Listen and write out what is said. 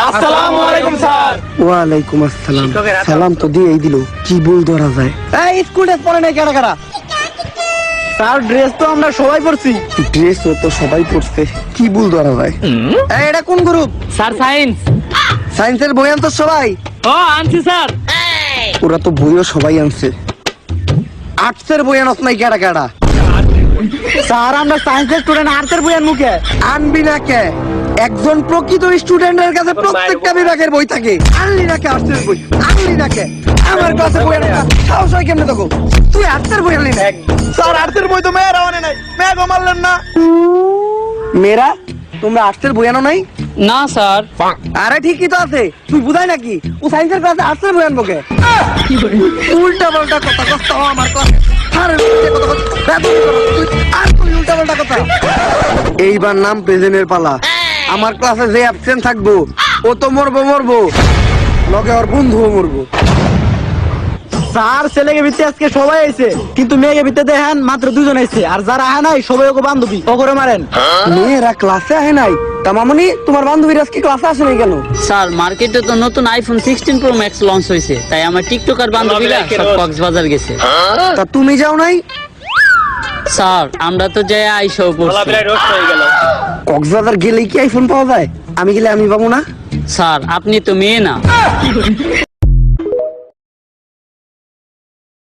আসসালামু আলাইকুম স্যার। ওয়ালাইকুম আসসালাম। সালাম তো দিয়েই দিল, কি ভুল ধরা যায়? এই স্কুল ড্রেস পরে নাই কারা কারা? স্যার ড্রেস তো আমরা সবাই পরছি। ড্রেস তো সবাই পড়ছে, কি ভুল ধরা যায়? এই এটা কোন গ্রুপ? Sir science. সায়েন্সের বই আনতো সবাই? ও আনছি স্যার। ওরা তো বইও সবাই আনছে। আর্টসের বই আনস নাই কেডা কেডা? স্যার আমরা সায়েন্সের স্টুডেন্ট, আর্টসের বই আনমু কে? আনবি না কে? একজন প্রকৃত স্টুডেন্টের কাছে প্রত্যেকটা বিভাগের বই থাকে। আনলি না কে আর্টসের বই? আনলি না কে? আমার ক্লাসে বই আনলি না, সাহস হয় কেমনে তোকে? তুই আর্টসের বই আনলি না? স্যার আর্টসের বই তো মেয়েরা আনে নাই, মেয়ে গো মারলেন না। মেয়েরা, তোমরা আর্টসের বই আনো নাই? না স্যার। আরে ঠিকই তো আছে, তুই বুঝাই নাকি? ও সায়েন্সের ক্লাসে আর্টসের বই আনবো কে? উল্টা পাল্টা কথা কষ্ট আমার ক্লাসে। আরে কথা কথা বেদবি করো তুই, আর তুই উল্টা পাল্টা কথা। এইবার নাম প্রেজেন্টের পালা। আমার ক্লাসে যে অ্যাবসেন্ট থাকবো ও তো মরবো, লগে ওর বন্ধুও মরবো। স্যার ছেলেকে ভিতরে আজকে সবাই আইছে, কিন্তু মেয়েকে ভিতরে দেখেন মাত্র দুজন আইছে, আর যারা আহে নাই সবাই ওকে বান্ধবী, ও করে মারেন। মেয়েরা ক্লাসে আহে নাই? তা মামনি, তোমার বান্ধবীরা আজকে ক্লাসে আসে নাই কেন? স্যার মার্কেটে তো নতুন আইফোন 16 প্রো ম্যাক্স লঞ্চ হয়েছে, তাই আমার টিকটকার বান্ধবীরা সব কক্সবাজার গেছে। তা তুমি যাও নাই? স্যার আমরা তো যাই আইসাও পড়ছি। কক্সবাজার গেলেই কি আইফোন পাওয়া যায়? আমি গেলে আমি পাবো না? স্যার আপনি তো মেয়ে না।